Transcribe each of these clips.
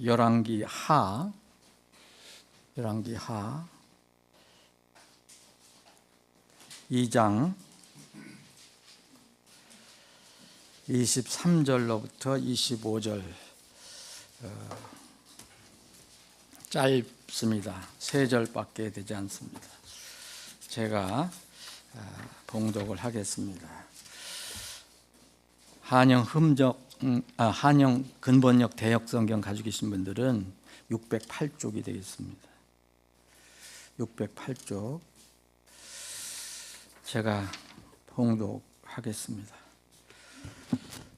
열왕기하 2장 23절로부터 25절 짧습니다. 3절밖에 되지 않습니다. 제가 봉독을 하겠습니다. 한영 근본역 대역성경 가지고 계신 분들은 608쪽이 되겠습니다. 608쪽 제가 봉독하겠습니다.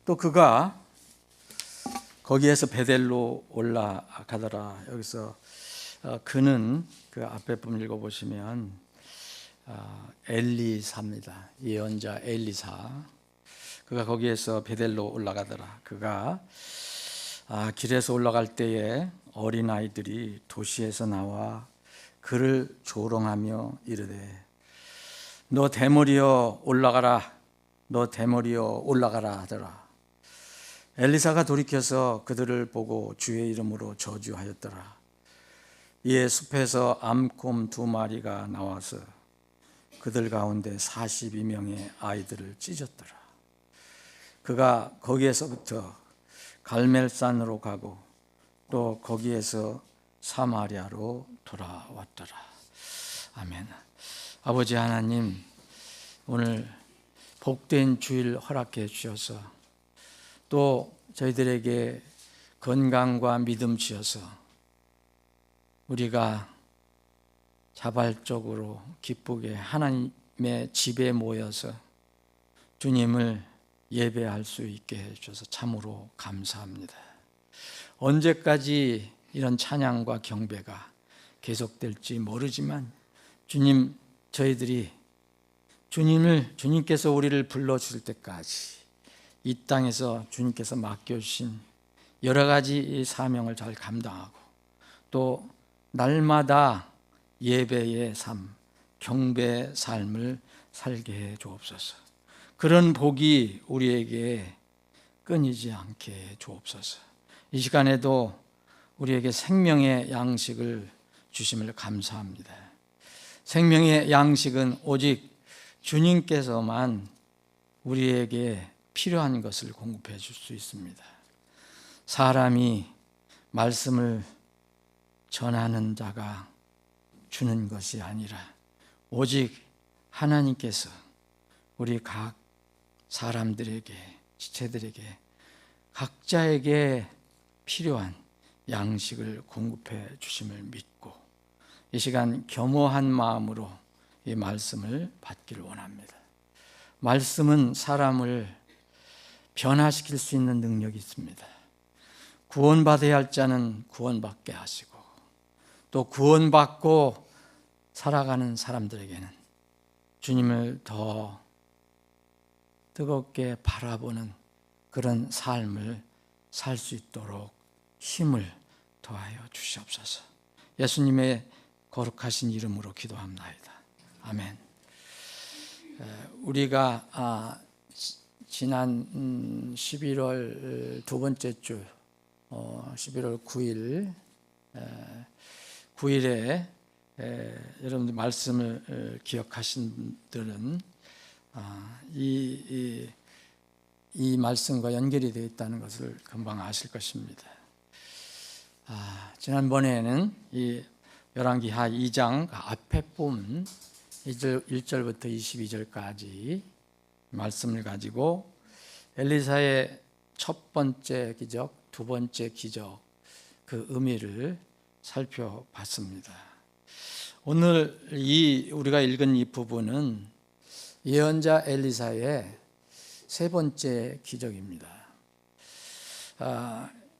또 그가 거기에서 베델로 올라가더라. 여기서 그는 그 앞에 부분 읽어보시면 엘리사입니다. 예언자 엘리사. 그가 거기에서 베델로 올라가더라. 그가 길에서 올라갈 때에 어린아이들이 도시에서 나와 그를 조롱하며 이르되 너 대머리여 올라가라, 너 대머리여 올라가라 하더라. 엘리사가 돌이켜서 그들을 보고 주의 이름으로 저주하였더라. 이에 숲에서 암곰 2마리가 나와서 그들 가운데 42명의 아이들을 찢었더라. 그가 거기에서부터 갈멜산으로 가고 또 거기에서 사마리아로 돌아왔더라. 아멘. 아버지 하나님, 오늘 복된 주일 허락해 주셔서 또 저희들에게 건강과 믿음 주셔서 우리가 자발적으로 기쁘게 하나님의 집에 모여서 주님을 예배할 수 있게 해주셔서 참으로 감사합니다. 언제까지 이런 찬양과 경배가 계속될지 모르지만 주님, 저희들이 주님께서 우리를 불러주실 때까지 이 땅에서 주님께서 맡겨주신 여러 가지 사명을 잘 감당하고 또 날마다 예배의 삶, 경배의 삶을 살게 해 주옵소서. 그런 복이 우리에게 끊이지 않게 해 주옵소서. 이 시간에도 우리에게 생명의 양식을 주심을 감사합니다. 생명의 양식은 오직 주님께서만 우리에게 필요한 것을 공급해 줄 수 있습니다. 사람이 말씀을 전하는 자가 주는 것이 아니라 오직 하나님께서 우리 각 사람들에게, 지체들에게, 각자에게 필요한 양식을 공급해 주심을 믿고 이 시간 겸허한 마음으로 이 말씀을 받기를 원합니다. 말씀은 사람을 변화시킬 수 있는 능력이 있습니다. 구원받아야 할 자는 구원받게 하시고 또 구원받고 살아가는 사람들에게는 주님을 더 뜨겁게 바라보는 그런 삶을 살 수 있도록 힘을 더하여 주시옵소서. 예수님의 거룩하신 이름으로 기도합나이다. 아멘. 우리가 지난 11월 두 번째 주 11월 9일에 여러분들 말씀을 기억하신 분들은 이 말씀과 연결이 되어 있다는 것을 금방 아실 것입니다. 지난번에는 이 열왕기하 2장 앞에 본 1절부터 22절까지 말씀을 가지고 엘리사의 첫 번째 기적, 두 번째 기적 그 의미를 살펴봤습니다. 오늘 우리가 읽은 이 부분은 예언자 엘리사의 세 번째 기적입니다.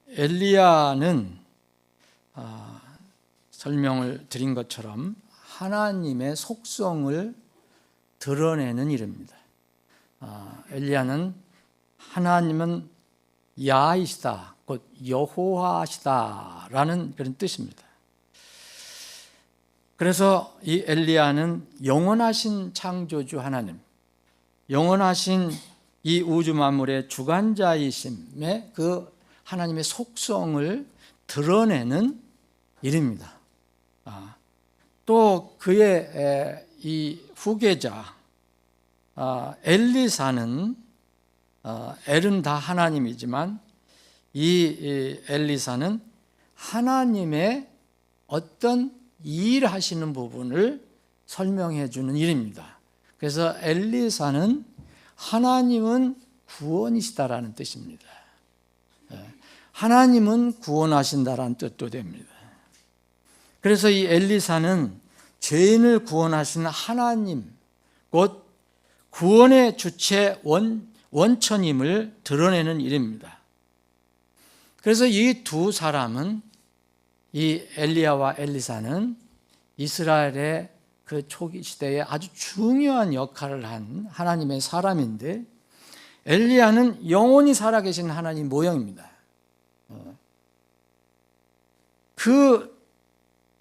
엘리야는 설명을 드린 것처럼 하나님의 속성을 드러내는 일입니다. 엘리야는 하나님은 야이시다, 곧 여호와시다라는 그런 뜻입니다. 그래서 이 엘리야는 영원하신 창조주 하나님, 영원하신 이 우주 만물의 주관자이심의 그 하나님의 속성을 드러내는 일입니다. 또 그의 이 후계자 엘리사는 엘은 다 하나님이지만 이 엘리사는 하나님의 어떤 일하시는 부분을 설명해 주는 일입니다. 그래서 엘리사는 하나님은 구원이시다라는 뜻입니다. 하나님은 구원하신다라는 뜻도 됩니다. 그래서 이 엘리사는 죄인을 구원하시는 하나님, 곧 구원의 주체 원천임을 드러내는 일입니다. 그래서 이 두 사람은, 이 엘리야와 엘리사는 이스라엘의 그 초기 시대에 아주 중요한 역할을 한 하나님의 사람인데, 엘리야는 영원히 살아계신 하나님 모형입니다. 그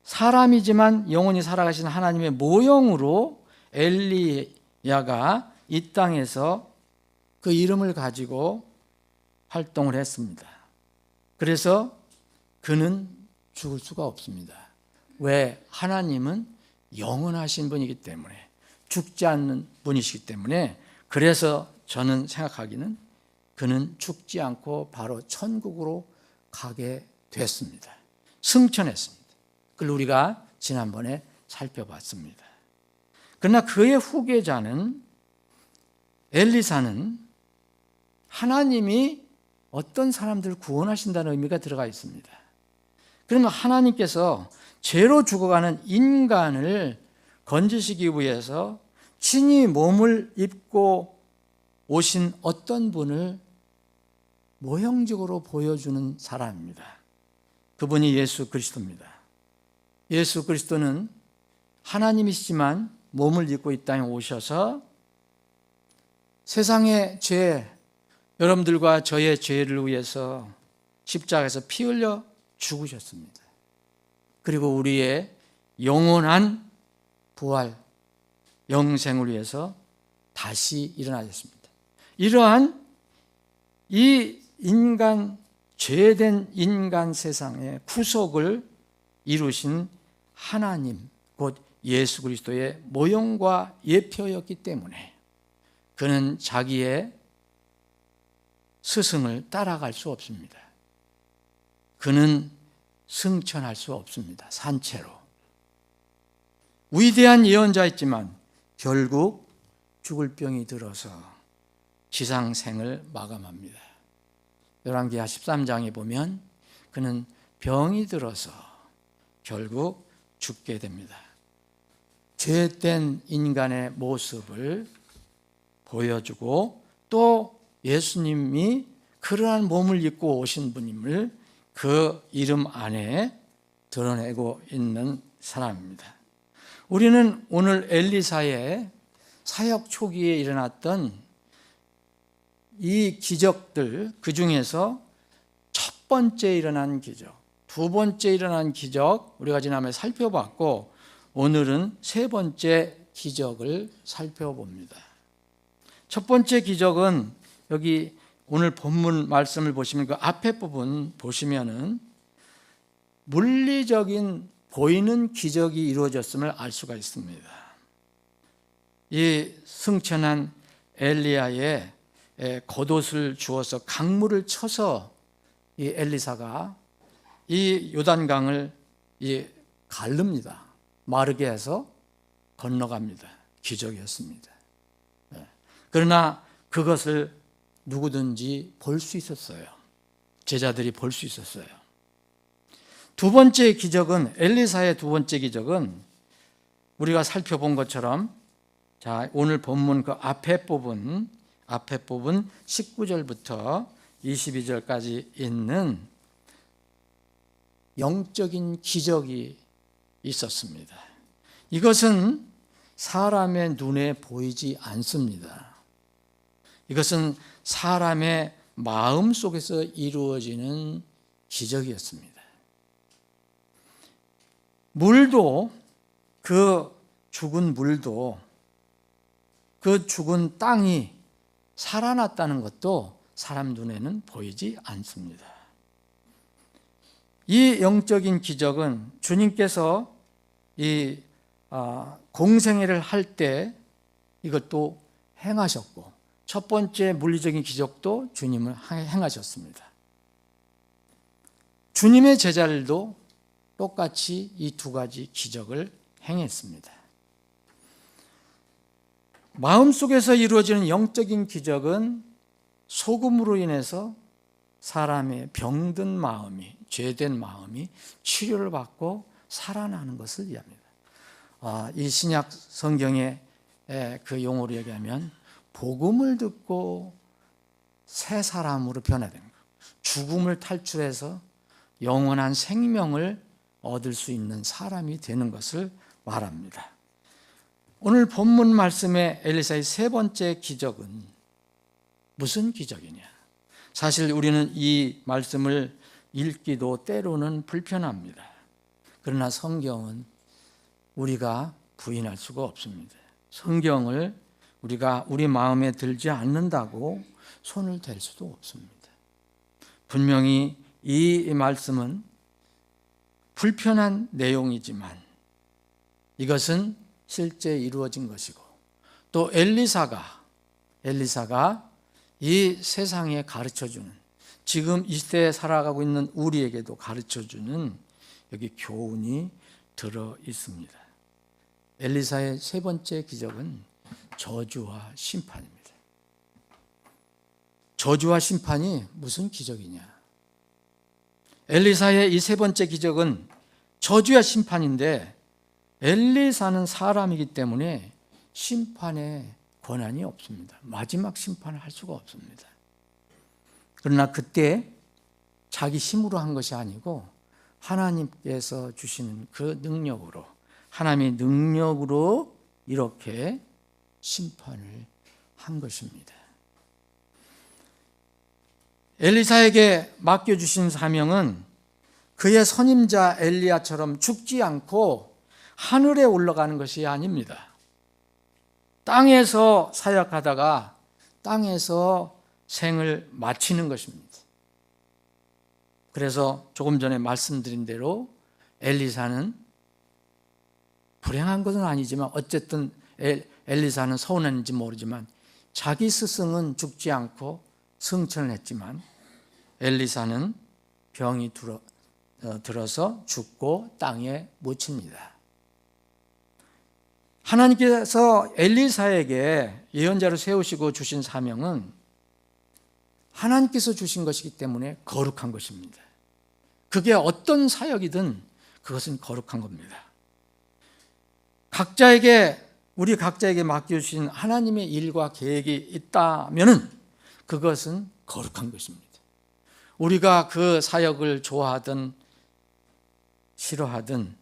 사람이지만 영원히 살아가신 하나님의 모형으로 엘리야가 이 땅에서 그 이름을 가지고 활동을 했습니다. 그래서 그는 죽을 수가 없습니다. 왜? 하나님은 영원하신 분이기 때문에, 죽지 않는 분이시기 때문에. 그래서 저는 생각하기는 그는 죽지 않고 바로 천국으로 가게 됐습니다. 승천했습니다. 그걸 우리가 지난번에 살펴봤습니다. 그러나 그의 후계자는, 엘리사는 하나님이 어떤 사람들을 구원하신다는 의미가 들어가 있습니다. 그러면 하나님께서 죄로 죽어가는 인간을 건지시기 위해서 친히 몸을 입고 오신 어떤 분을 모형적으로 보여주는 사람입니다. 그분이 예수 그리스도입니다. 예수 그리스도는 하나님이시지만 몸을 입고 이 땅에 오셔서 세상의 죄, 여러분들과 저의 죄를 위해서 십자가에서 피 흘려 죽으셨습니다. 그리고 우리의 영원한 부활, 영생을 위해서 다시 일어나셨습니다. 이러한 이 인간, 죄된 인간 세상의 구속을 이루신 하나님, 곧 예수 그리스도의 모형과 예표였기 때문에 그는 자기의 스승을 따라갈 수 없습니다. 그는 승천할 수 없습니다. 산채로. 위대한 예언자였지만 결국 죽을 병이 들어서 지상생을 마감합니다. 열왕기하 13장에 보면 그는 병이 들어서 결국 죽게 됩니다. 죄된 인간의 모습을 보여주고, 또 예수님이 그러한 몸을 입고 오신 분임을 그 이름 안에 드러내고 있는 사람입니다. 우리는 오늘 엘리사의 사역 초기에 일어났던 이 기적들, 그 중에서 첫 번째 일어난 기적, 두 번째 일어난 기적 우리가 지난번에 살펴봤고, 오늘은 세 번째 기적을 살펴봅니다. 첫 번째 기적은 여기 오늘 본문 말씀을 보시면 그 앞에 부분 보시면은 물리적인 보이는 기적이 이루어졌음을 알 수가 있습니다. 이 승천한 엘리야의 겉옷을 주어서 강물을 쳐서 이 엘리사가 이 요단강을 가릅니다. 마르게 해서 건너갑니다. 기적이었습니다. 그러나 그것을 누구든지 볼 수 있었어요. 제자들이 볼 수 있었어요. 두 번째 기적은, 엘리사의 두 번째 기적은 우리가 살펴본 것처럼, 자, 오늘 본문 그 앞에 부분 19절부터 22절까지 있는 영적인 기적이 있었습니다. 이것은 사람의 눈에 보이지 않습니다. 이것은 사람의 마음 속에서 이루어지는 기적이었습니다. 물도, 그 죽은 물도, 그 죽은 땅이 살아났다는 것도 사람 눈에는 보이지 않습니다. 이 영적인 기적은 주님께서 이 공생애를 할 때 이것도 행하셨고, 첫 번째 물리적인 기적도 주님은 행하셨습니다. 주님의 제자들도 똑같이 이 두 가지 기적을 행했습니다. 마음속에서 이루어지는 영적인 기적은 소금으로 인해서 사람의 병든 마음이, 죄된 마음이 치료를 받고 살아나는 것을 의미합니다. 이 신약 성경의 그 용어로 얘기하면 복음을 듣고 새 사람으로 변화되는 것, 죽음을 탈출해서 영원한 생명을 얻을 수 있는 사람이 되는 것을 말합니다. 오늘 본문 말씀의 엘리사의 세 번째 기적은 무슨 기적이냐? 사실 우리는 이 말씀을 읽기도 때로는 불편합니다. 그러나 성경은 우리가 부인할 수가 없습니다. 성경을 우리가 우리 마음에 들지 않는다고 손을 댈 수도 없습니다. 분명히 이 말씀은 불편한 내용이지만 이것은 실제 이루어진 것이고, 또 엘리사가 이 세상에 가르쳐주는, 지금 이 시대에 살아가고 있는 우리에게도 가르쳐주는 여기 교훈이 들어 있습니다. 엘리사의 세 번째 기적은 저주와 심판입니다. 저주와 심판이 무슨 기적이냐? 엘리사의 이 세 번째 기적은 저주와 심판인데, 엘리사는 사람이기 때문에 심판의 권한이 없습니다. 마지막 심판을 할 수가 없습니다. 그러나 그때 자기 힘으로 한 것이 아니고 하나님께서 주시는 그 능력으로, 하나님의 능력으로 이렇게 심판을 한 것입니다. 엘리사에게 맡겨주신 사명은 그의 선임자 엘리야처럼 죽지 않고 하늘에 올라가는 것이 아닙니다. 땅에서 사역하다가 땅에서 생을 마치는 것입니다. 그래서 조금 전에 말씀드린 대로 엘리사는 불행한 것은 아니지만, 어쨌든 엘리사는 서운했는지 모르지만 자기 스승은 죽지 않고 승천을 했지만 엘리사는 병이 들어서 죽고 땅에 묻힙니다. 하나님께서 엘리사에게 예언자로 세우시고 주신 사명은 하나님께서 주신 것이기 때문에 거룩한 것입니다. 그게 어떤 사역이든 그것은 거룩한 겁니다. 우리 각자에게 맡겨주신 하나님의 일과 계획이 있다면 그것은 거룩한 것입니다. 우리가 그 사역을 좋아하든 싫어하든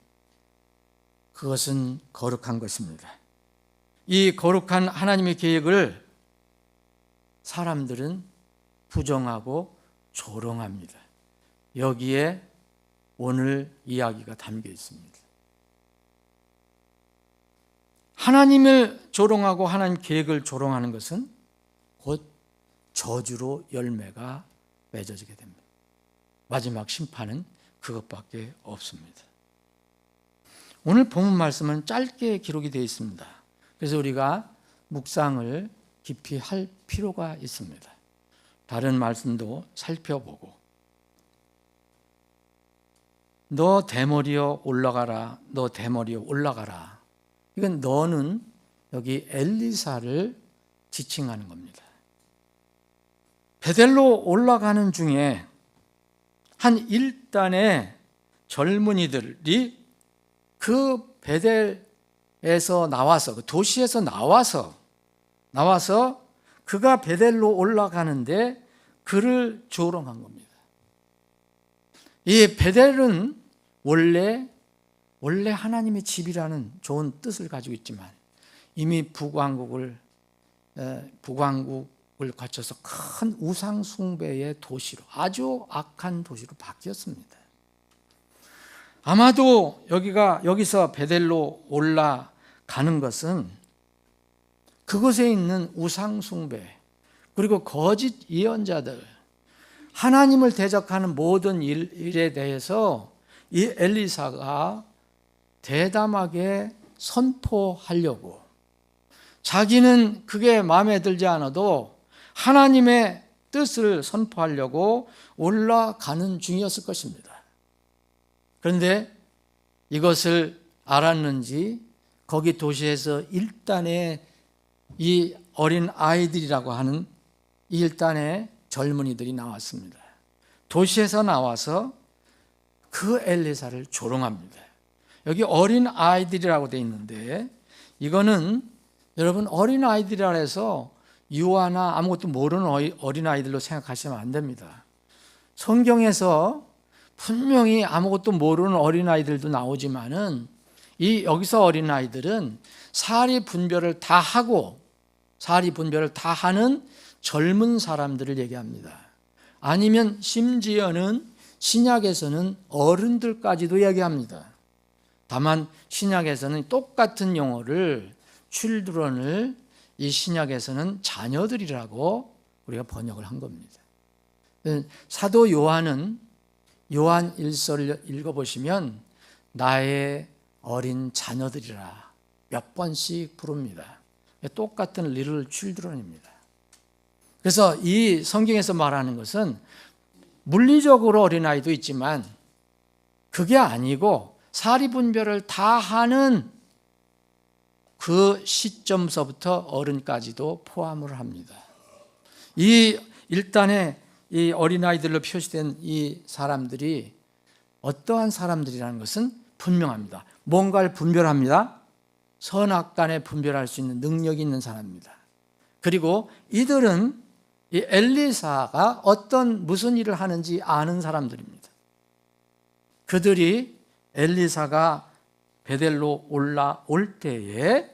그것은 거룩한 것입니다. 이 거룩한 하나님의 계획을 사람들은 부정하고 조롱합니다. 여기에 오늘 이야기가 담겨 있습니다. 하나님을 조롱하고 하나님 계획을 조롱하는 것은 곧 저주로 열매가 맺어지게 됩니다. 마지막 심판은 그것밖에 없습니다. 오늘 본문 말씀은 짧게 기록이 되어 있습니다. 그래서 우리가 묵상을 깊이 할 필요가 있습니다. 다른 말씀도 살펴보고, 너 대머리여 올라가라, 너 대머리여 올라가라. 이건 너는 여기 엘리사를 지칭하는 겁니다. 베델로 올라가는 중에 한 일단의 젊은이들이 그 베델에서 나와서, 그 도시에서 나와서 그가 베델로 올라가는데 그를 조롱한 겁니다. 이 베델은 원래 하나님의 집이라는 좋은 뜻을 가지고 있지만 이미 북왕국을 거쳐서 큰 우상 숭배의 도시로, 아주 악한 도시로 바뀌었습니다. 아마도 여기서 베델로 올라가는 것은 그곳에 있는 우상 숭배, 그리고 거짓 예언자들, 하나님을 대적하는 모든 일에 대해서 이 엘리사가 대담하게 선포하려고, 자기는 그게 마음에 들지 않아도 하나님의 뜻을 선포하려고 올라가는 중이었을 것입니다. 그런데 이것을 알았는지 거기 도시에서 일단의 이 어린 아이들이라고 하는 이 일단의 젊은이들이 나왔습니다. 도시에서 나와서 그 엘리사를 조롱합니다. 여기 어린 아이들이라고 되어 있는데, 이거는 여러분 어린 아이들이라 해서 유아나 아무것도 모르는 어린 아이들로 생각하시면 안 됩니다. 성경에서 분명히 아무것도 모르는 어린 아이들도 나오지만은 이 여기서 어린 아이들은 사리 분별을 다 하고 사리 분별을 다 하는 젊은 사람들을 얘기합니다. 아니면 심지어는 신약에서는 어른들까지도 얘기합니다. 다만 신약에서는 똑같은 용어를 children을 이 신약에서는 자녀들이라고 우리가 번역을 한 겁니다. 사도 요한은 요한 1서를 읽어보시면 나의 어린 자녀들이라 몇 번씩 부릅니다. 똑같은 little children입니다. 그래서 이 성경에서 말하는 것은 물리적으로 어린아이도 있지만 그게 아니고 사리분별을 다 하는 그 시점서부터 어른까지도 포함을 합니다. 이 일단에 이 어린아이들로 표시된 이 사람들이 어떠한 사람들이라는 것은 분명합니다. 뭔가를 분별합니다. 선악간에 분별할 수 있는 능력이 있는 사람입니다. 그리고 이들은 이 엘리사가 무슨 일을 하는지 아는 사람들입니다. 그들이 엘리사가 베델로 올라올 때에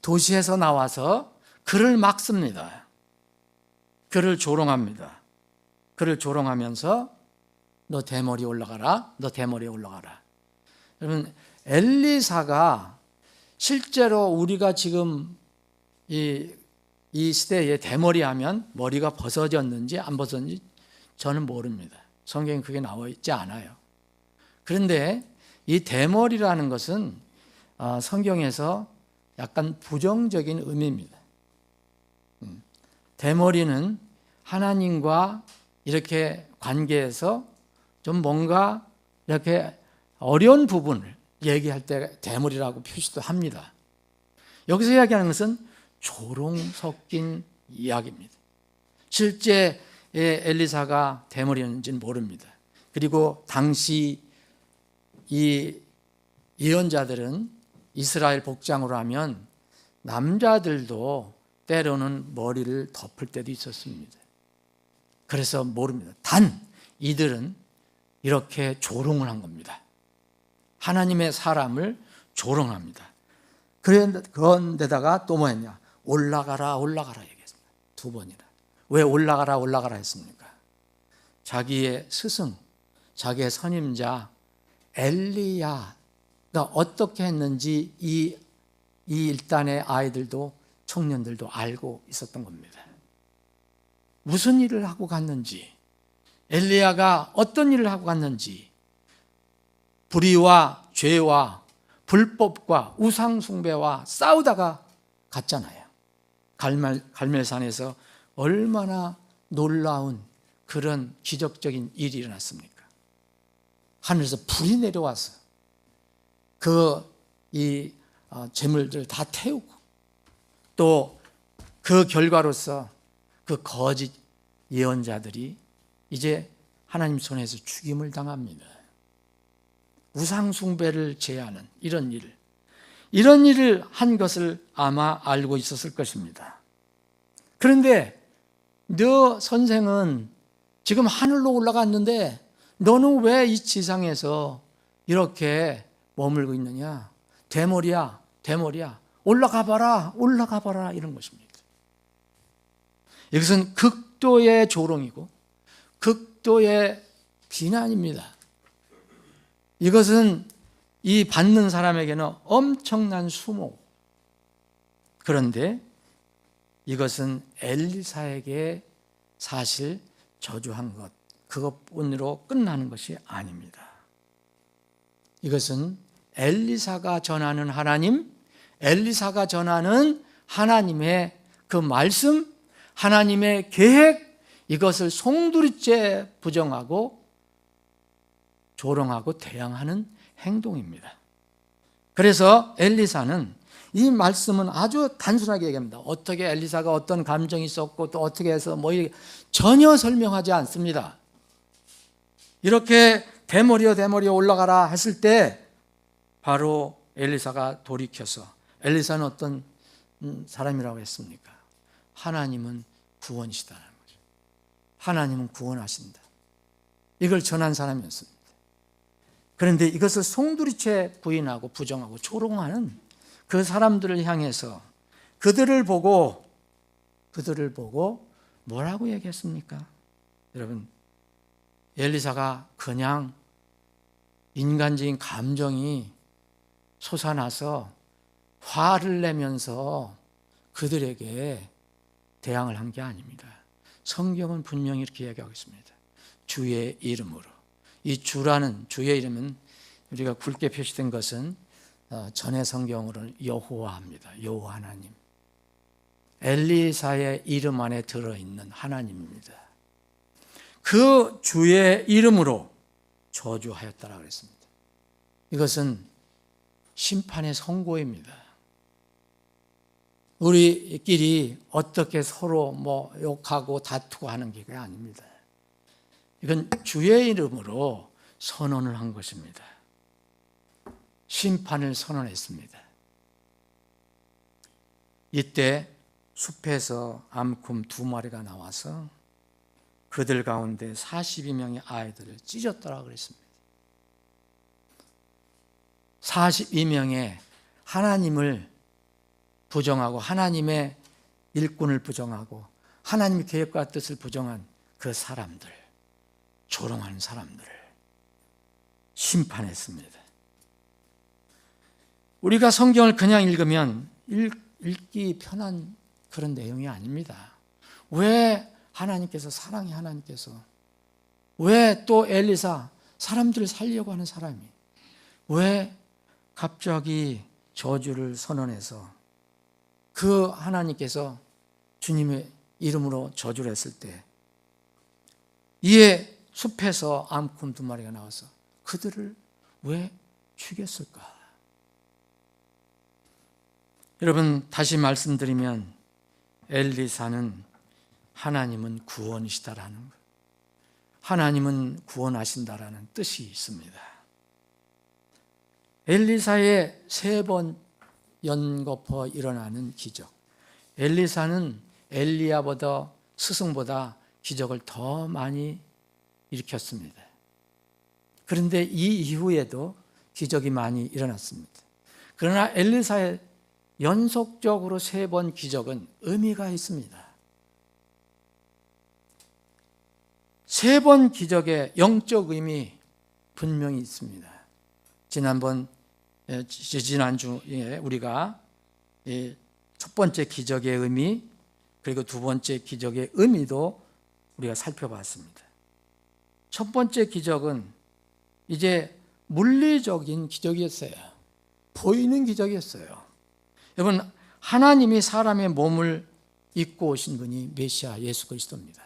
도시에서 나와서 그를 막습니다. 그를 조롱합니다. 그를 조롱하면서 너 대머리 올라가라, 너 대머리에 올라가라. 여러분, 엘리사가 실제로 우리가 지금 이 시대에 대머리 하면 머리가 벗어졌는지 안 벗어졌는지 저는 모릅니다. 성경에 그게 나와 있지 않아요. 그런데 이 대머리라는 것은 성경에서 약간 부정적인 의미입니다. 대머리는 하나님과 이렇게 관계에서 좀 뭔가 이렇게 어려운 부분을 얘기할 때 대머리라고 표시도 합니다. 여기서 이야기하는 것은 조롱 섞인 이야기입니다. 실제 엘리사가 대머리였는지는 모릅니다. 그리고 당시 이 예언자들은 이스라엘 복장으로 하면 남자들도 때로는 머리를 덮을 때도 있었습니다. 그래서 모릅니다. 단 이들은 이렇게 조롱을 한 겁니다. 하나님의 사람을 조롱합니다. 그런데다가 또 뭐 했냐? 올라가라 올라가라 얘기했습니다. 2번이나. 왜 올라가라 올라가라 했습니까? 자기의 스승, 자기의 선임자 엘리야가 어떻게 했는지 이 일단의 아이들도 청년들도 알고 있었던 겁니다. 무슨 일을 하고 갔는지, 엘리야가 어떤 일을 하고 갔는지, 불의와 죄와 불법과 우상 숭배와 싸우다가 갔잖아요. 갈멜산에서 얼마나 놀라운 그런 기적적인 일이 일어났습니까? 하늘에서 불이 내려와서 재물들 다 태우고, 또 그 결과로서 그 거짓 예언자들이 이제 하나님 손에서 죽임을 당합니다. 우상 숭배를 제하는 이런 일을 한 것을 아마 알고 있었을 것입니다. 그런데 너 선생은 지금 하늘로 올라갔는데 너는 왜 이 지상에서 이렇게 머물고 있느냐? 대머리야, 대머리야. 올라가 봐라, 올라가 봐라. 이런 것입니다. 이것은 극도의 조롱이고 극도의 비난입니다. 이것은 이 받는 사람에게는 엄청난 수모. 그런데 이것은 엘리사에게 사실 저주한 것, 그것뿐으로 끝나는 것이 아닙니다. 이것은 엘리사가 전하는 하나님, 엘리사가 전하는 하나님의 그 말씀, 하나님의 계획, 이것을 송두리째 부정하고 조롱하고 대항하는 행동입니다. 그래서 엘리사는 이 말씀은 아주 단순하게 얘기합니다. 어떻게 엘리사가 어떤 감정이 있었고 또 어떻게 해서 전혀 설명하지 않습니다. 이렇게 대머리여 올라가라 했을 때 바로 엘리사가 돌이켜서, 엘리사는 어떤 사람이라고 했습니까? 하나님은 구원이시다는 거죠. 하나님은 구원하신다. 이걸 전한 사람이었습니다. 그런데 이것을 송두리째 부인하고 부정하고 조롱하는 그 사람들을 향해서 그들을 보고 뭐라고 얘기했습니까? 여러분, 엘리사가 그냥 인간적인 감정이 솟아나서 화를 내면서 그들에게 대항을 한 게 아닙니다. 성경은 분명히 이렇게 얘기하고 있습니다. 주의 이름으로. 이 주라는, 주의 이름은 우리가 굵게 표시된 것은 전의 성경으로는 여호와입니다. 여호와 하나님. 엘리사의 이름 안에 들어있는 하나님입니다. 그 주의 이름으로 저주하였다라고 그랬습니다. 이것은 심판의 선고입니다. 우리끼리 어떻게 서로 욕하고 다투고 하는 게 아닙니다. 이건 주의 이름으로 선언을 한 것입니다. 심판을 선언했습니다. 이때 숲에서 암곰 2마리가 나와서 그들 가운데 42명의 아이들을 찢었더라 그랬습니다. 42명의 하나님을 부정하고 하나님의 일꾼을 부정하고 하나님의 계획과 뜻을 부정한 그 사람들, 조롱하는 사람들을 심판했습니다. 우리가 성경을 그냥 읽으면 읽기 편한 그런 내용이 아닙니다. 왜 하나님께서, 사랑의 하나님께서, 왜 또 엘리사, 사람들을 살려고 하는 사람이 왜 갑자기 저주를 선언해서 그 하나님께서 주님의 이름으로 저주를 했을 때 이에 숲에서 암곰 2마리가 나와서 그들을 왜 죽였을까? 여러분, 다시 말씀드리면 엘리사는 하나님은 구원이시다라는 것, 하나님은 구원하신다라는 뜻이 있습니다. 엘리사의 3번 연거푸 일어나는 기적, 엘리사는 엘리야보다, 스승보다 기적을 더 많이 일으켰습니다. 그런데 이 이후에도 기적이 많이 일어났습니다. 그러나 엘리사의 연속적으로 3번 기적은 의미가 있습니다. 3번 기적의 영적 의미 분명히 있습니다. 지난주에 우리가 첫 번째 기적의 의미, 그리고 두 번째 기적의 의미도 우리가 살펴봤습니다. 첫 번째 기적은 이제 물리적인 기적이었어요. 보이는 기적이었어요. 여러분, 하나님이 사람의 몸을 입고 오신 분이 메시아 예수 그리스도입니다.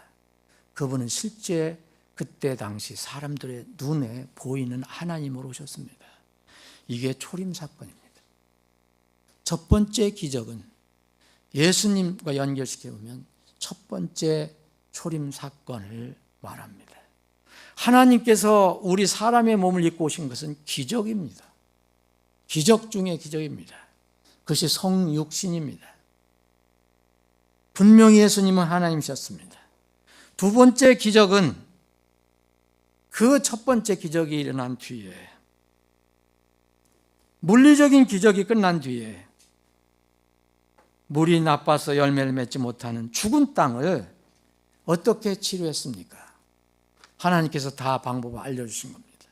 그분은 실제 그때 당시 사람들의 눈에 보이는 하나님으로 오셨습니다. 이게 초림 사건입니다. 첫 번째 기적은 예수님과 연결시켜보면 첫 번째 초림 사건을 말합니다. 하나님께서 우리 사람의 몸을 입고 오신 것은 기적입니다. 기적 중에 기적입니다. 그것이 성육신입니다. 분명히 예수님은 하나님이셨습니다. 두 번째 기적은 그 첫 번째 기적이 일어난 뒤에, 물리적인 기적이 끝난 뒤에 물이 나빠서 열매를 맺지 못하는 죽은 땅을 어떻게 치료했습니까? 하나님께서 다 방법을 알려주신 겁니다.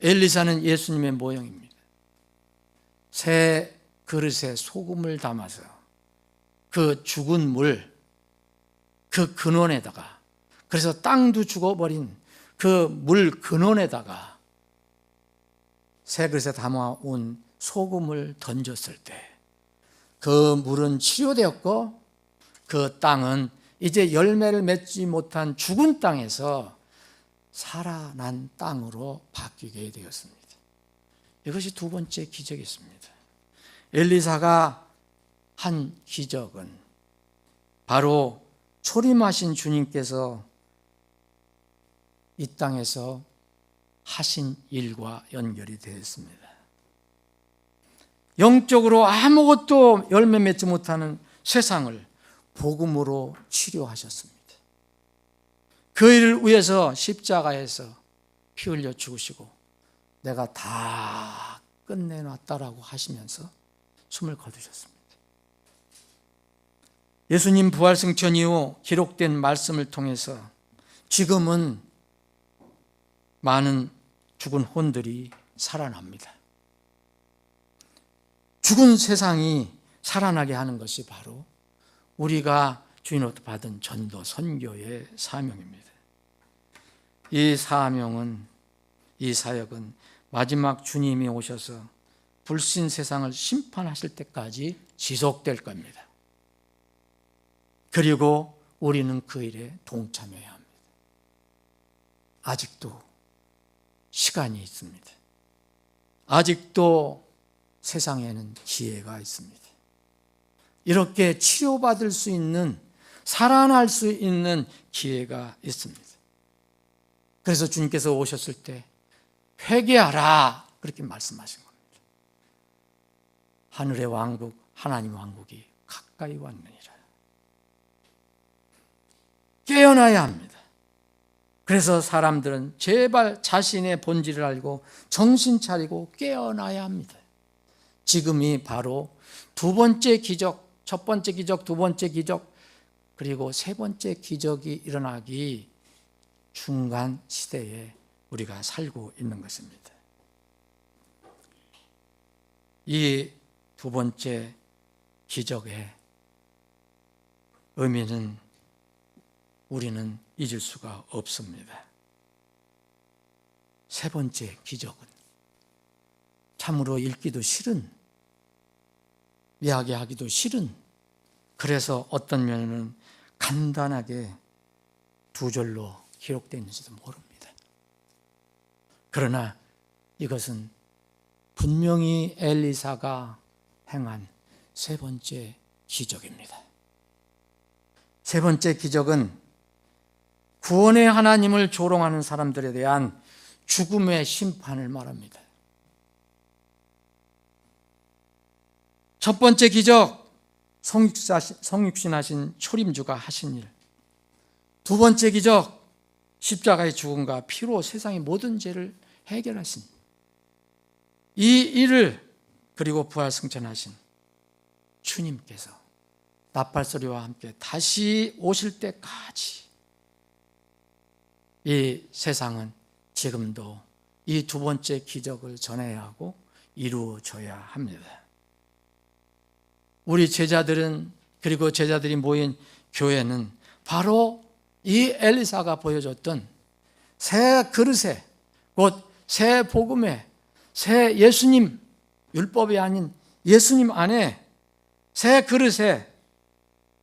엘리사는 예수님의 모형입니다. 새 그릇에 소금을 담아서 그 죽은 물, 그 근원에다가 그래서 땅도 죽어버린 그 물 근원에다가 새 그릇에 담아온 소금을 던졌을 때 그 물은 치료되었고 그 땅은 이제 열매를 맺지 못한 죽은 땅에서 살아난 땅으로 바뀌게 되었습니다. 이것이 두 번째 기적이었습니다. 엘리사가 한 기적은 바로 초림하신 주님께서 이 땅에서 하신 일과 연결이 되었습니다. 영적으로 아무것도 열매 맺지 못하는 세상을 복음으로 치료하셨습니다. 그 일을 위해서 십자가에서 피 흘려 죽으시고 내가 다 끝내놨다라고 하시면서 숨을 거두셨습니다. 예수님 부활 승천 이후 기록된 말씀을 통해서 지금은 많은 죽은 혼들이 살아납니다. 죽은 세상이 살아나게 하는 것이 바로 우리가 주님으로부터 받은 전도 선교의 사명입니다. 이 사명은, 이 사역은 마지막 주님이 오셔서 불신 세상을 심판하실 때까지 지속될 겁니다. 그리고 우리는 그 일에 동참해야 합니다. 아직도 시간이 있습니다. 아직도 세상에는 기회가 있습니다. 이렇게 치료받을 수 있는, 살아날 수 있는 기회가 있습니다. 그래서 주님께서 오셨을 때 회개하라 그렇게 말씀하신 겁니다. 하늘의 왕국, 하나님 왕국이 가까이 왔느니라. 깨어나야 합니다. 그래서 사람들은 제발 자신의 본질을 알고 정신 차리고 깨어나야 합니다. 지금이 바로 두 번째 기적, 첫 번째 기적, 두 번째 기적, 그리고 세 번째 기적이 일어나기 중간 시대에 우리가 살고 있는 것입니다. 이 두 번째 기적의 의미는 우리는 잊을 수가 없습니다. 세 번째 기적은 참으로 읽기도 싫은, 이야기하기도 싫은, 그래서 어떤 면은 간단하게 두 절로 기록되어 있는지도 모릅니다. 그러나 이것은 분명히 엘리사가 행한 세 번째 기적입니다. 세 번째 기적은 구원의 하나님을 조롱하는 사람들에 대한 죽음의 심판을 말합니다. 첫 번째 기적, 성육신하신 초림주가 하신 일. 두 번째 기적, 십자가의 죽음과 피로 세상의 모든 죄를 해결하신 이 일을, 그리고 부활 승천하신 주님께서 나팔소리와 함께 다시 오실 때까지 이 세상은 지금도 이 두 번째 기적을 전해야 하고 이루어져야 합니다. 우리 제자들은, 그리고 제자들이 모인 교회는 바로 이 엘리사가 보여줬던 새 그릇에, 곧 새 복음에, 새 예수님, 율법이 아닌 예수님 안에 새 그릇에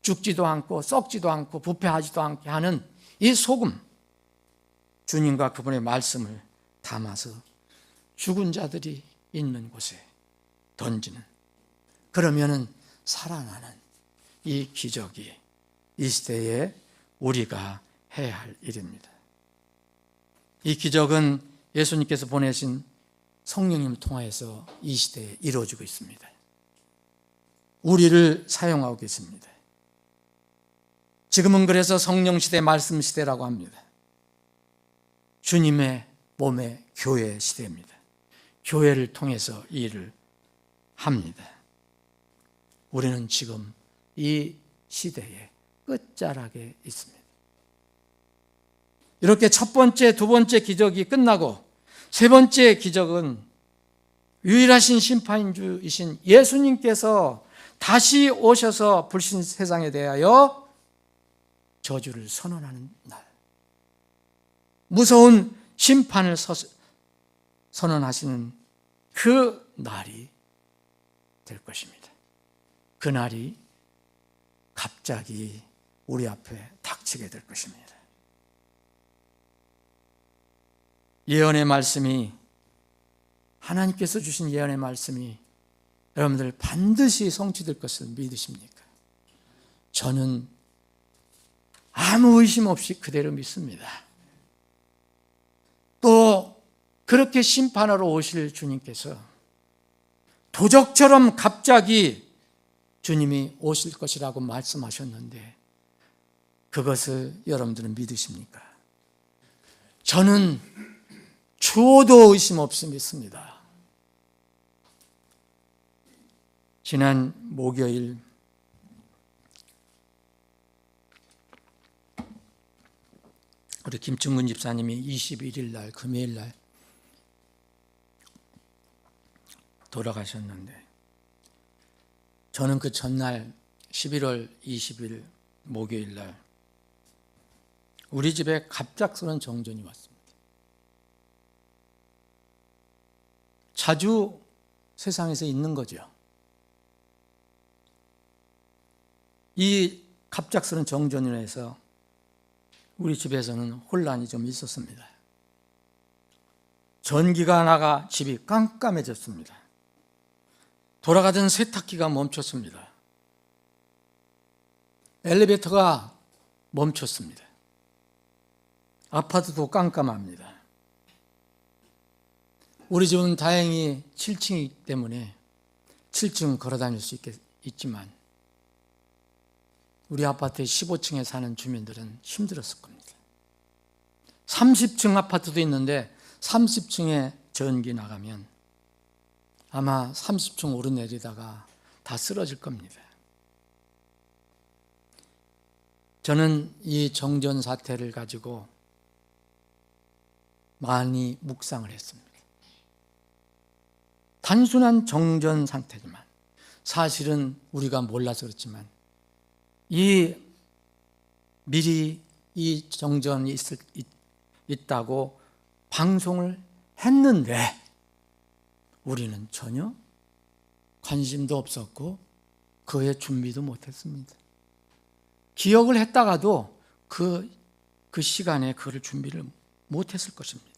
죽지도 않고 썩지도 않고 부패하지도 않게 하는 이 소금, 주님과 그분의 말씀을 담아서 죽은 자들이 있는 곳에 던지는, 그러면은 살아나는 이 기적이 이 시대에 우리가 해야 할 일입니다. 이 기적은 예수님께서 보내신 성령님을 통하여서 이 시대에 이루어지고 있습니다. 우리를 사용하고 계십니다. 지금은 그래서 성령 시대, 말씀 시대라고 합니다. 주님의 몸의 교회 시대입니다. 교회를 통해서 이 일을 합니다. 우리는 지금 이 시대의 끝자락에 있습니다. 이렇게 첫 번째, 두 번째 기적이 끝나고 세 번째 기적은 유일하신 심판주이신 예수님께서 다시 오셔서 불신 세상에 대하여 저주를 선언하는 날, 무서운 심판을 선언하시는 그 날이 될 것입니다. 그 날이 갑자기 우리 앞에 닥치게 될 것입니다. 예언의 말씀이, 하나님께서 주신 예언의 말씀이 여러분들 반드시 성취될 것을 믿으십니까? 저는 아무 의심 없이 그대로 믿습니다. 또 그렇게 심판하러 오실 주님께서 도적처럼 갑자기 주님이 오실 것이라고 말씀하셨는데 그것을 여러분들은 믿으십니까? 저는 주어도 의심 없이 믿습니다. 지난 목요일 우리 김충근 집사님이 21일 날 금요일 날 돌아가셨는데 저는 그 전날 11월 20일 목요일 날 우리 집에 갑작스러운 정전이 왔습니다. 자주 세상에서 있는 거죠. 이 갑작스러운 정전으로 해서 우리 집에서는 혼란이 좀 있었습니다. 전기가 나가 집이 깜깜해졌습니다. 돌아가던 세탁기가 멈췄습니다. 엘리베이터가 멈췄습니다. 아파트도 깜깜합니다. 우리 집은 다행히 7층이기 때문에 7층 걸어 다닐 수 있지만 우리 아파트의 15층에 사는 주민들은 힘들었을 겁니다. 30층 아파트도 있는데 30층에 전기 나가면 아마 30층 오르내리다가 다 쓰러질 겁니다. 저는 이 정전 사태를 가지고 많이 묵상을 했습니다. 단순한 정전 상태지만 사실은 우리가 몰라서 그렇지만 미리 이 정전이 있다고 방송을 했는데 우리는 전혀 관심도 없었고 그의 준비도 못했습니다. 기억을 했다가도 그 시간에 그를 준비를 못했을 것입니다.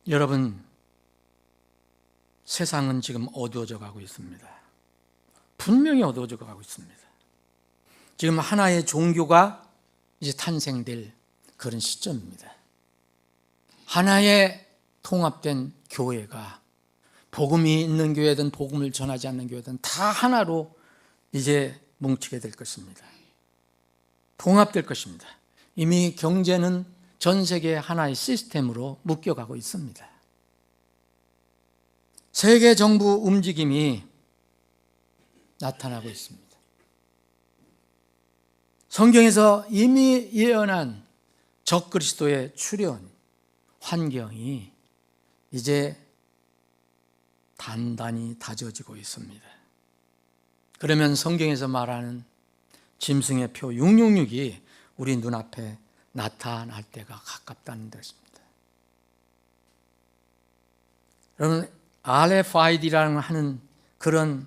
여러분, 세상은 지금 어두워져 가고 있습니다. 분명히 어두워져 가고 있습니다. 지금 하나의 종교가 이제 탄생될 그런 시점입니다. 하나의 통합된 교회가 복음이 있는 교회든 복음을 전하지 않는 교회든 다 하나로 이제 뭉치게 될 것입니다. 통합될 것입니다. 이미 경제는 전 세계 하나의 시스템으로 묶여가고 있습니다. 세계 정부 움직임이 나타나고 있습니다. 성경에서 이미 예언한 적그리스도의 출현 환경이 이제 단단히 다져지고 있습니다. 그러면 성경에서 말하는 짐승의 표 666이 우리 눈앞에 나타날 때가 가깝다는 것입니다. 여러분, RFID라는 하는 그런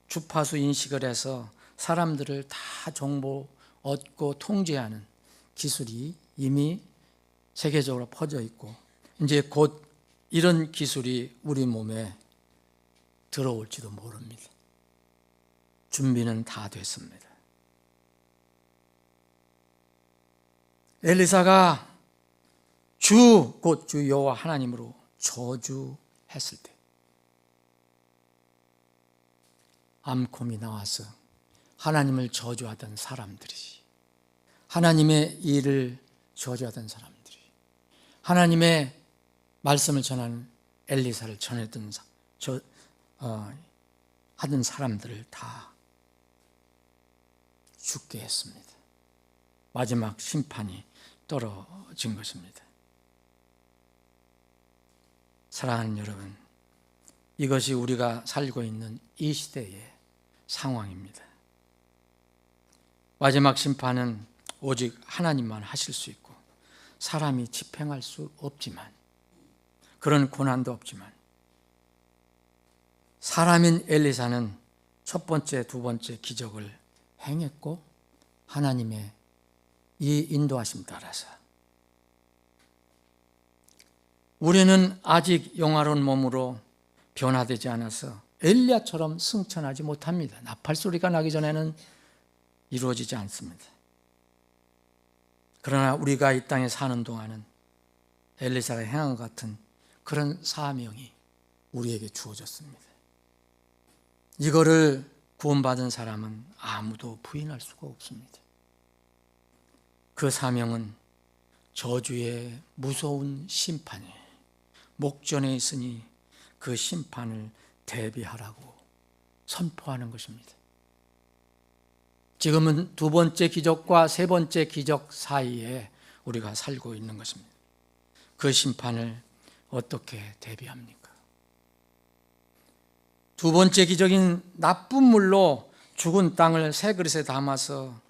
주파수 인식을 해서 사람들을 다 정보 얻고 통제하는 기술이 이미 세계적으로 퍼져 있고 이제 곧 이런 기술이 우리 몸에 들어올지도 모릅니다. 준비는 다 됐습니다. 엘리사가 곧 주 여호와 하나님으로 저주했을 때 암콤이 나와서 하나님을 저주하던 사람들이, 하나님의 일을 저주하던 사람들이, 하나님의 말씀을 전하는 엘리사를 전했던 하던 사람들을 다 죽게 했습니다. 마지막 심판이 떨어진 것입니다. 사랑하는 여러분, 이것이 우리가 살고 있는 이 시대의 상황입니다. 마지막 심판은 오직 하나님만 하실 수 있고 사람이 집행할 수 없지만, 그런 고난도 없지만, 사람인 엘리사는 첫 번째, 두 번째 기적을 행했고 하나님의 이 인도하심 따라서 우리는 아직 영화로운 몸으로 변화되지 않아서 엘리야처럼 승천하지 못합니다. 나팔 소리가 나기 전에는 이루어지지 않습니다. 그러나 우리가 이 땅에 사는 동안은 엘리사가 행한 것 같은 그런 사명이 우리에게 주어졌습니다. 이거를 구원받은 사람은 아무도 부인할 수가 없습니다. 그 사명은 저주의 무서운 심판이 목전에 있으니 그 심판을 대비하라고 선포하는 것입니다. 지금은 두 번째 기적과 세 번째 기적 사이에 우리가 살고 있는 것입니다. 그 심판을 어떻게 대비합니까? 두 번째 기적인 나쁜 물로 죽은 땅을 새 그릇에 담아서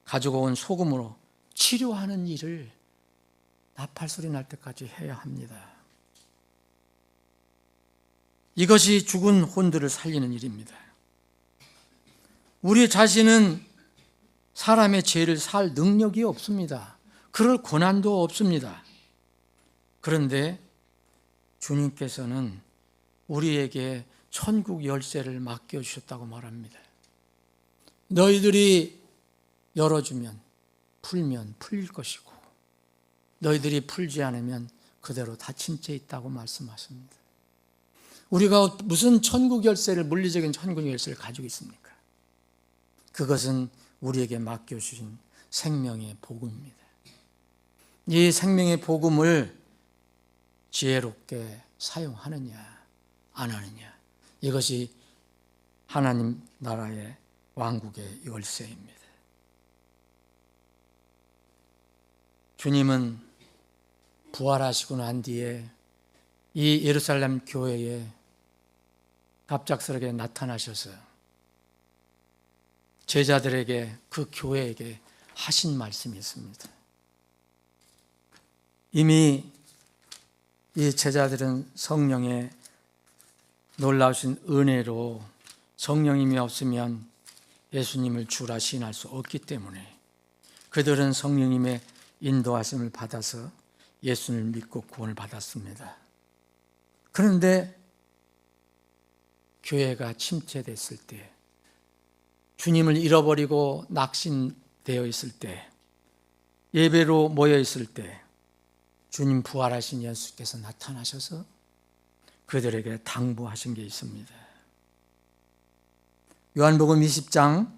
가지고 온 소금으로 치료하는 일을 나팔 소리 날 때까지 해야 합니다. 이것이 죽은 혼들을 살리는 일입니다. 우리 자신은 사람의 죄를 살 능력이 없습니다. 그럴 고난도 없습니다. 그런데 주님께서는 우리에게 천국 열쇠를 맡겨주셨다고 말합니다. 너희들이 열어주면 풀면 풀릴 것이고 너희들이 풀지 않으면 그대로 닫힌 채 있다고 말씀하십니다. 우리가 무슨 천국 열쇠를, 물리적인 천국 열쇠를 가지고 있습니까? 그것은 우리에게 맡겨주신 생명의 복음입니다. 이 생명의 복음을 지혜롭게 사용하느냐 안 하느냐, 이것이 하나님 나라의 왕국의 열쇠입니다. 주님은 부활하시고 난 뒤에 이 예루살렘 교회에 갑작스럽게 나타나셔서 제자들에게, 그 교회에게 하신 말씀이 있습니다. 이미 이 제자들은 성령의 놀라우신 은혜로 성령님이 없으면 예수님을 주라 시인할 수 없기 때문에 그들은 성령님의 인도하심을 받아서 예수를 믿고 구원을 받았습니다. 그런데 교회가 침체됐을 때, 주님을 잃어버리고 낙심되어 있을 때, 예배로 모여 있을 때 주님 부활하신 예수께서 나타나셔서 그들에게 당부하신 게 있습니다. 요한복음 20장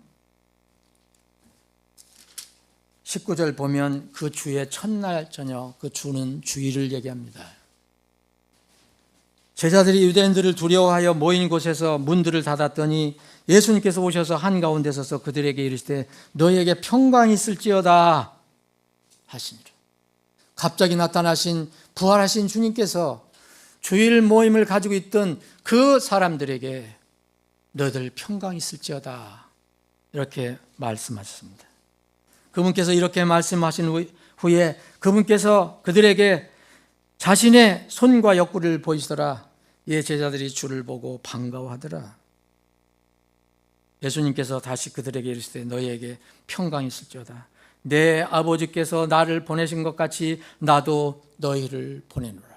19절 보면 그 주의 첫날 저녁, 그 주는 주일을 얘기합니다. 제자들이 유대인들을 두려워하여 모인 곳에서 문들을 닫았더니 예수님께서 오셔서 한가운데 서서 그들에게 이르시되 너희에게 평강이 있을지어다 하시니라. 갑자기 나타나신 부활하신 주님께서 주일 모임을 가지고 있던 그 사람들에게 너희들 평강이 있을지어다 이렇게 말씀하셨습니다. 그분께서 이렇게 말씀하신 후에 그분께서 그들에게 자신의 손과 옆구리를 보이시더라. 이 제자들이 주를 보고 반가워하더라. 예수님께서 다시 그들에게 이르시되 너희에게 평강이 있을지어다. 내 아버지께서 나를 보내신 것 같이 나도 너희를 보내노라.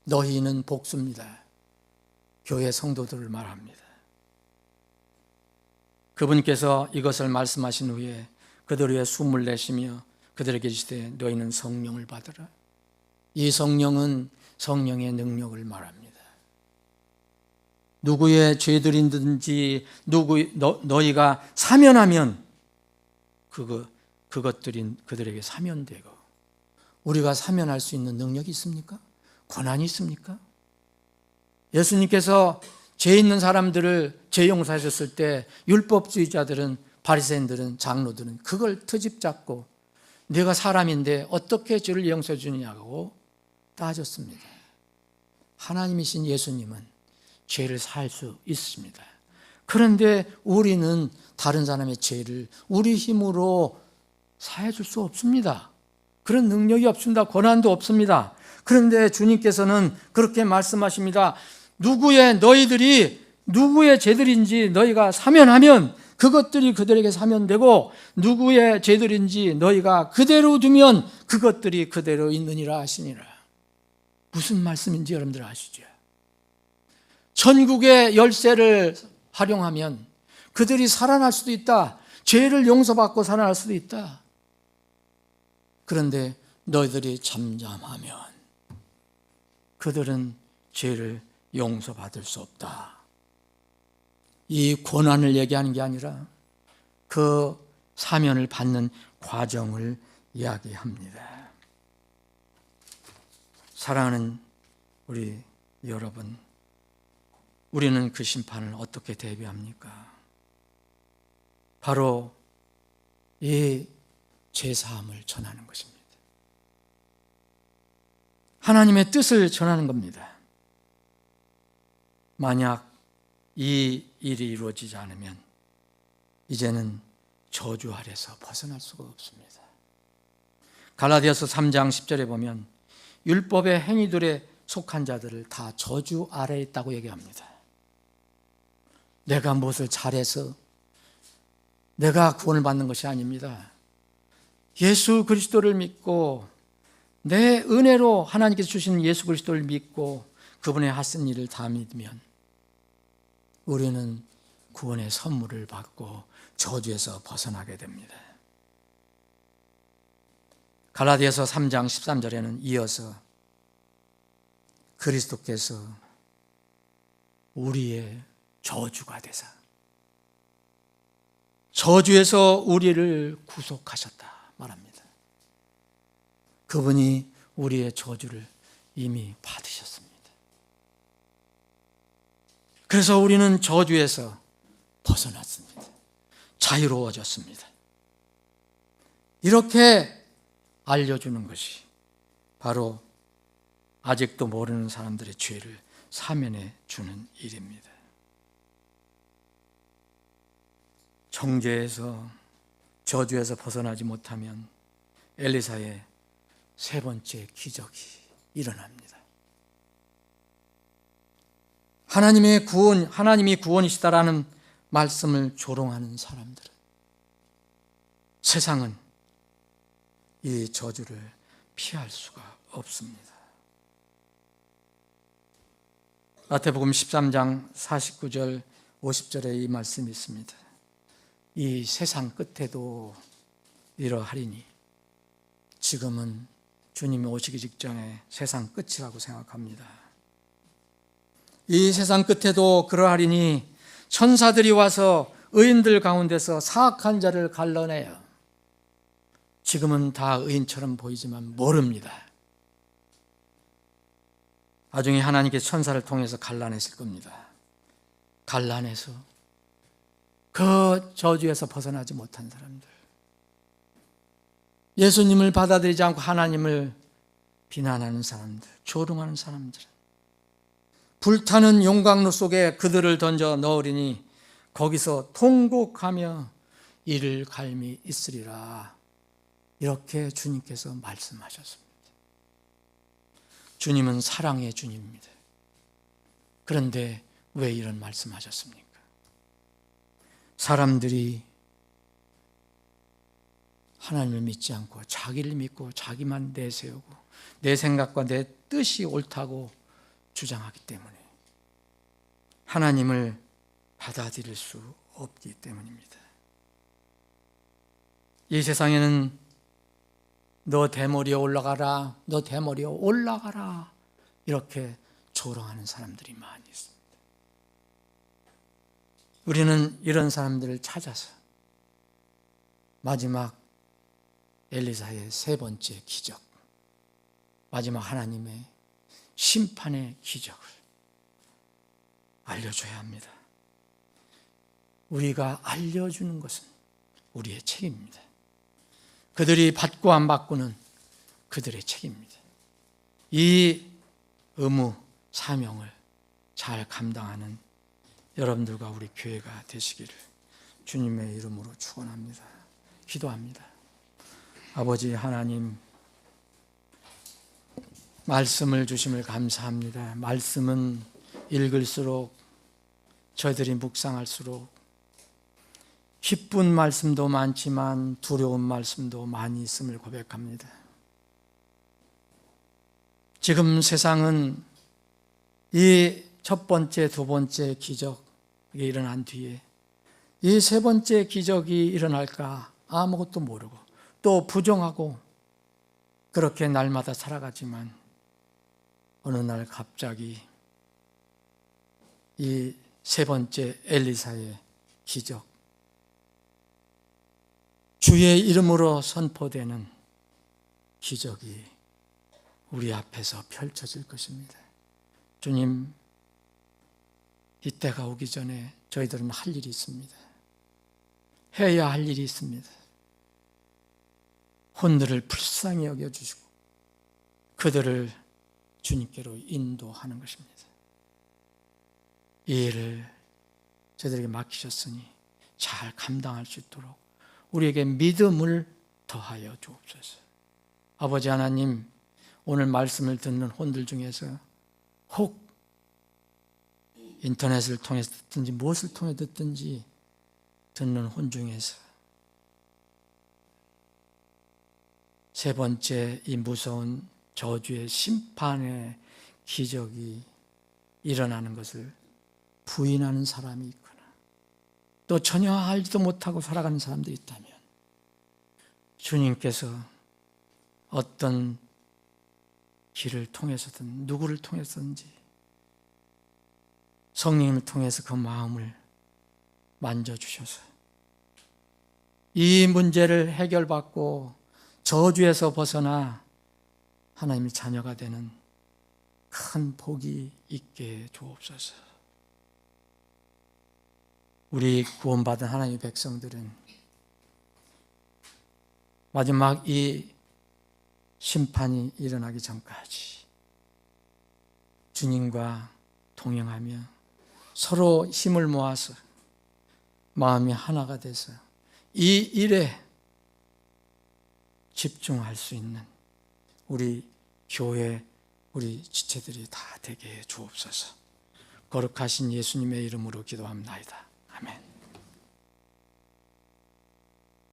너희는 복수입니다. 교회 성도들을 말합니다. 그분께서 이것을 말씀하신 후에 그들 위에 숨을 내쉬며 그들에게 이르시되 너희는 성령을 받으라. 이 성령은 성령의 능력을 말합니다. 누구의 죄들이든지 너희가 사면하면 그것들이 그들에게 사면되고, 우리가 사면할 수 있는 능력이 있습니까? 권한이 있습니까? 예수님께서 죄 있는 사람들을 죄 용서하셨을 때 율법주의자들은, 바리새인들은, 장로들은 그걸 트집 잡고 내가 사람인데 어떻게 죄를 용서해 주느냐고 따졌습니다. 하나님이신 예수님은 죄를 사할 수 있습니다. 그런데 우리는 다른 사람의 죄를 우리 힘으로 사해 줄 수 없습니다. 그런 능력이 없습니다. 권한도 없습니다. 그런데 주님께서는 그렇게 말씀하십니다. 너희들이 누구의 죄들인지 너희가 사면하면 그것들이 그들에게 사면되고, 누구의 죄들인지 너희가 그대로 두면 그것들이 그대로 있느니라 하시니라. 무슨 말씀인지 여러분들 아시죠? 전국의 열쇠를 활용하면 그들이 살아날 수도 있다. 죄를 용서받고 살아날 수도 있다. 그런데 너희들이 잠잠하면 그들은 죄를 용서받을 수 없다. 이 권한을 얘기하는 게 아니라 그 사면을 받는 과정을 이야기합니다. 사랑하는 우리 여러분, 우리는 그 심판을 어떻게 대비합니까? 바로 이 죄사함을 전하는 것입니다. 하나님의 뜻을 전하는 겁니다. 만약 이 일이 이루어지지 않으면 이제는 저주 아래서 벗어날 수가 없습니다. 갈라디아서 3장 10절에 보면 율법의 행위들에 속한 자들을 다 저주 아래에 있다고 얘기합니다. 내가 무엇을 잘해서 내가 구원을 받는 것이 아닙니다. 예수 그리스도를 믿고 내 은혜로 하나님께서 주신 예수 그리스도를 믿고 그분의 하신 일을 다 믿으면 우리는 구원의 선물을 받고 저주에서 벗어나게 됩니다. 갈라디아서 3장 13절에는 이어서 그리스도께서 우리의 저주가 되사 저주에서 우리를 구속하셨다 말합니다. 그분이 우리의 저주를 이미 받으셨습니다. 그래서 우리는 저주에서 벗어났습니다. 자유로워졌습니다. 이렇게 알려주는 것이 바로 아직도 모르는 사람들의 죄를 사면해 주는 일입니다. 정죄에서 저주에서 벗어나지 못하면 엘리사의 세 번째 기적이 일어납니다. 하나님이 구원이시다라는 말씀을 조롱하는 사람들은, 세상은 이 저주를 피할 수가 없습니다. 마태복음 13장 49절 50절에 이 말씀이 있습니다. 이 세상 끝에도 이러하리니, 지금은 주님이 오시기 직전에 세상 끝이라고 생각합니다. 이 세상 끝에도 그러하리니 천사들이 와서 의인들 가운데서 사악한 자를 갈라내요. 지금은 다 의인처럼 보이지만 모릅니다. 나중에 하나님께서 천사를 통해서 갈라내실 겁니다. 갈라내서 그 저주에서 벗어나지 못한 사람들, 예수님을 받아들이지 않고 하나님을 비난하는 사람들, 조롱하는 사람들, 불타는 용광로 속에 그들을 던져 넣으리니 거기서 통곡하며 이를 갈미 있으리라. 이렇게 주님께서 말씀하셨습니다. 주님은 사랑의 주님입니다. 그런데 왜 이런 말씀하셨습니까? 사람들이 하나님을 믿지 않고 자기를 믿고 자기만 내세우고 내 생각과 내 뜻이 옳다고 주장하기 때문에 하나님을 받아들일 수 없기 때문입니다. 이 세상에는 너 대머리에 올라가라, 너 대머리에 올라가라, 이렇게 조롱하는 사람들이 많이 있습니다. 우리는 이런 사람들을 찾아서 마지막 엘리사의 세 번째 기적, 마지막 하나님의 심판의 기적을 알려줘야 합니다. 우리가 알려주는 것은 우리의 책임입니다. 그들이 받고 안 받고는 그들의 책임입니다. 이 의무, 사명을 잘 감당하는 여러분들과 우리 교회가 되시기를 주님의 이름으로 축원합니다. 기도합니다. 아버지 하나님, 말씀을 주심을 감사합니다. 말씀은 읽을수록 저희들이 묵상할수록 기쁜 말씀도 많지만 두려운 말씀도 많이 있음을 고백합니다. 지금 세상은 이 첫 번째, 두 번째 기적이 일어난 뒤에 이 세 번째 기적이 일어날까 아무것도 모르고 또 부정하고 그렇게 날마다 살아가지만 어느 날 갑자기 이 세 번째 엘리사의 기적, 주의 이름으로 선포되는 기적이 우리 앞에서 펼쳐질 것입니다. 주님, 이때가 오기 전에 저희들은 할 일이 있습니다. 해야 할 일이 있습니다. 혼들을 불쌍히 여겨주시고 그들을 주님께로 인도하는 것입니다. 이 일을 저희들에게 맡기셨으니 잘 감당할 수 있도록 우리에게 믿음을 더하여 주옵소서. 아버지 하나님, 오늘 말씀을 듣는 혼들 중에서 혹 인터넷을 통해서 듣든지 무엇을 통해 듣든지 듣는 혼 중에서 세 번째 이 무서운 저주의 심판의 기적이 일어나는 것을 부인하는 사람이 있거나 또 전혀 알지도 못하고 살아가는 사람도 있다면 주님께서 어떤 길을 통해서든 누구를 통해서든지 성령님을 통해서 그 마음을 만져주셔서 이 문제를 해결받고 저주에서 벗어나 하나님의 자녀가 되는 큰 복이 있게 주옵소서. 우리 구원받은 하나님의 백성들은 마지막 이 심판이 일어나기 전까지 주님과 동행하며 서로 힘을 모아서 마음이 하나가 돼서 이 일에 집중할 수 있는 우리 교회, 우리 지체들이 다 되게 해 주옵소서. 거룩하신 예수님의 이름으로 기도합나이다. 아멘.